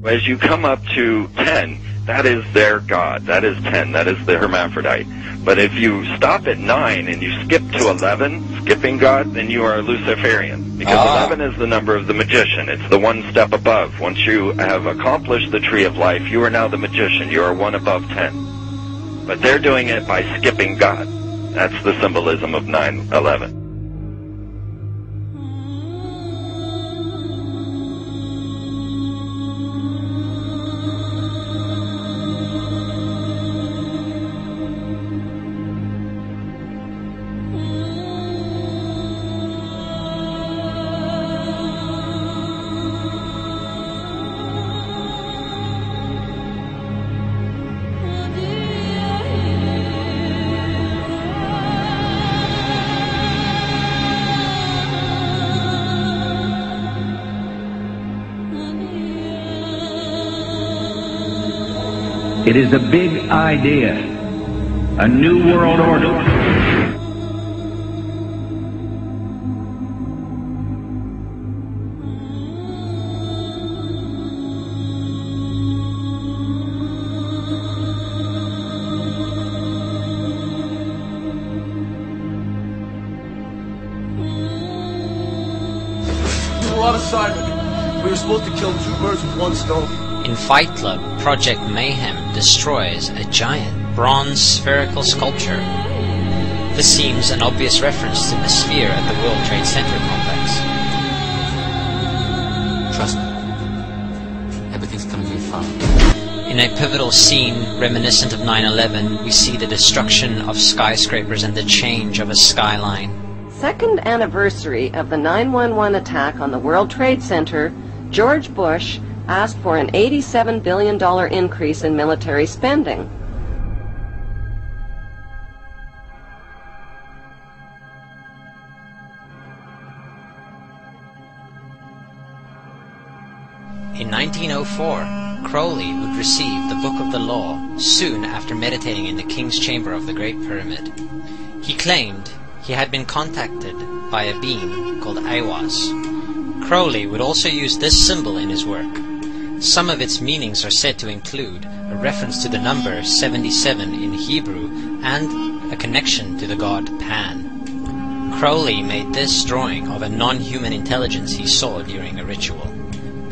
As you come up to 10, that is their God. That is 10. That is the hermaphrodite. But if you stop at 9 and you skip to 11, skipping God, then you are a Luciferian. Because 11 is the number of the magician. It's the one step above. Once you have accomplished the tree of life, you are now the magician. You are one above 10. But they're doing it by skipping God. That's the symbolism of 9/11. It is a big idea, a new world order. A lot of assignment. We were supposed to kill 2 birds with 1 stone. In Fight Club, Project Mayhem destroys a giant bronze spherical sculpture. This seems an obvious reference to the sphere at the World Trade Center complex. Trust me, everything's gonna be fine. In a pivotal scene reminiscent of 9/11, we see the destruction of skyscrapers and the change of a skyline. Second anniversary of the 9/11 attack on the World Trade Center, George Bush asked for an $87 billion increase in military spending. In 1904, Crowley would receive the Book of the Law soon after meditating in the King's Chamber of the Great Pyramid. He claimed he had been contacted by a being called Aiwas. Crowley would also use this symbol in his work. Some of its meanings are said to include a reference to the number 77 in Hebrew and a connection to the god Pan. Crowley made this drawing of a non-human intelligence he saw during a ritual.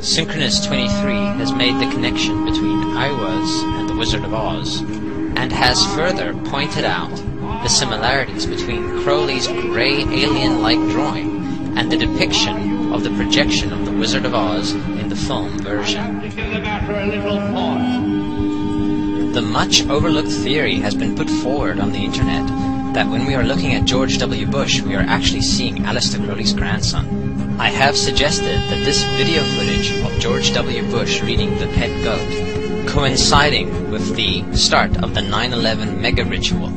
Synchronous 23 has made the connection between Aiwas and the Wizard of Oz, and has further pointed out the similarities between Crowley's grey alien-like drawing and the depiction of the projection of the Wizard of Oz in the film version. The much overlooked theory has been put forward on the internet that when we are looking at George W. Bush, we are actually seeing Aleister Crowley's grandson. I have suggested that this video footage of George W. Bush reading the pet goat, coinciding with the start of the 9/11 mega ritual,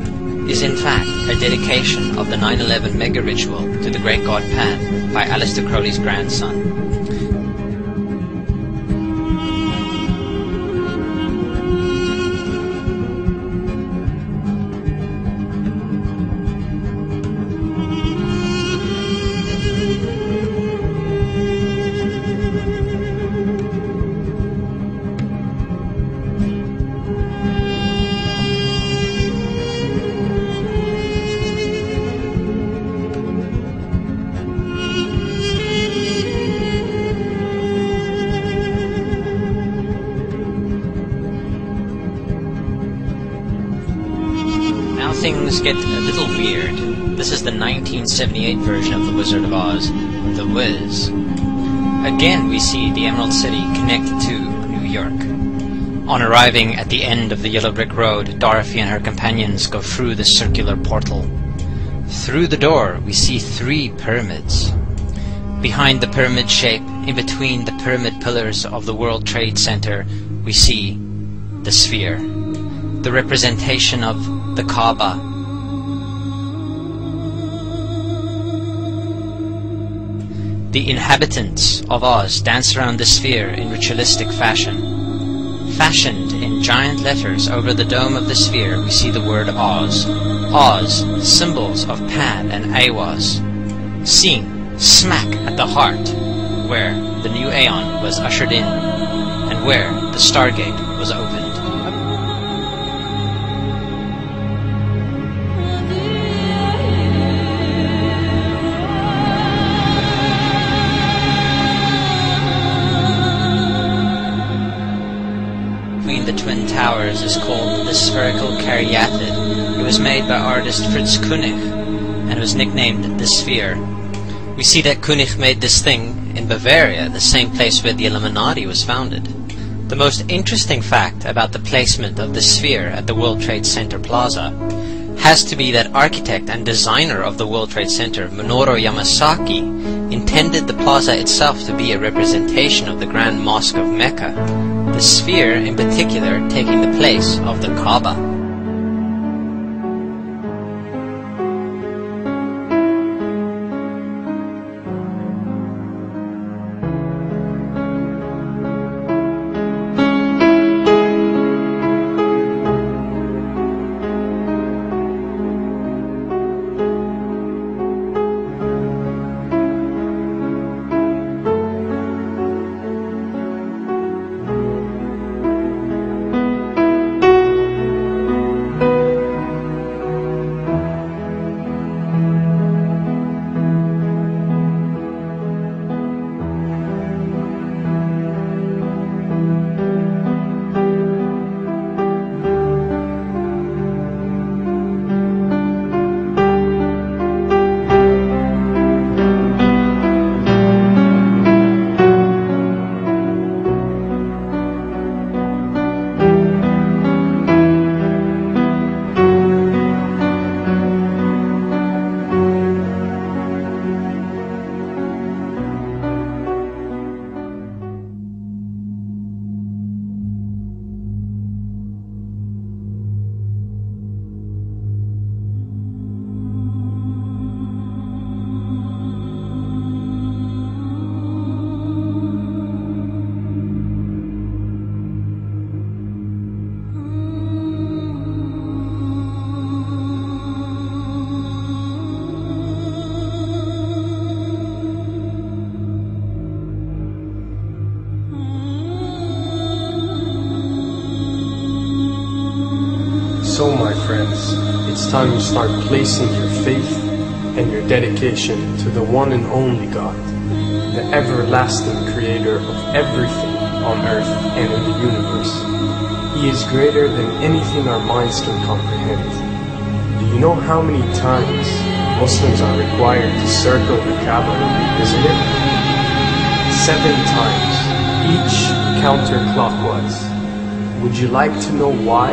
is in fact a dedication of the 9/11 mega ritual to the great god Pan by Aleister Crowley's grandson. Things get a little weird. This is the 1978 version of The Wizard of Oz, The Wiz. Again we see the Emerald City connected to New York. On arriving at the end of the Yellow Brick Road, Dorothy and her companions go through the circular portal. Through the door we see 3 pyramids. Behind the pyramid shape, in between the pyramid pillars of the World Trade Center, we see the sphere, the representation of the Kaaba. The inhabitants of Oz dance around the sphere in ritualistic fashion. Fashioned in giant letters over the dome of the sphere, we see the word Oz. Oz, symbols of Pan and Aiwas, seen smack at the heart where the new Aeon was ushered in, and where the Stargate was opened. Between the Twin Towers is called the spherical caryatid. It was made by artist Fritz Koenig and was nicknamed the Sphere. We see that Koenig made this thing in Bavaria, the same place where the Illuminati was founded. The most interesting fact about the placement of the Sphere at the World Trade Center Plaza has to be that architect and designer of the World Trade Center, Minoru Yamasaki, intended the plaza itself to be a representation of the Grand Mosque of Mecca, the Sphere in particular taking the place of the Kaaba. So, my friends, it's time you start placing your faith and your dedication to the one and only God, the everlasting creator of everything on earth and in the universe. He is greater than anything our minds can comprehend. Do you know how many times Muslims are required to circle the Kaaba when they visit it? 7 times, each counterclockwise. Would you like to know why?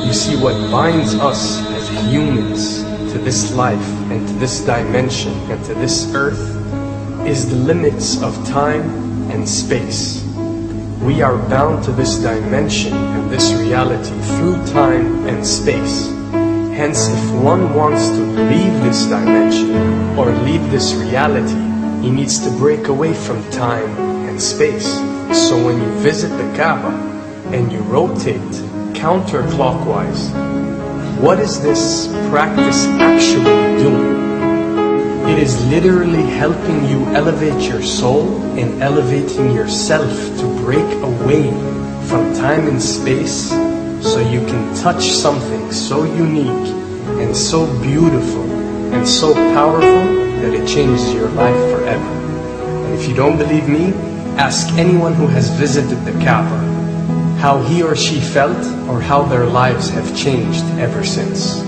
You see, what binds us as humans to this life and to this dimension and to this earth is the limits of time and space. We are bound to this dimension and this reality through time and space. Hence, if one wants to leave this dimension or leave this reality, he needs to break away from time and space. So when you visit the Kaaba and you rotate counterclockwise, what is this practice actually doing? It is literally helping you elevate your soul and elevating yourself to break away from time and space so you can touch something so unique and so beautiful and so powerful that it changes your life forever. And if you don't believe me, ask anyone who has visited the Kaaba how he or she felt or how their lives have changed ever since.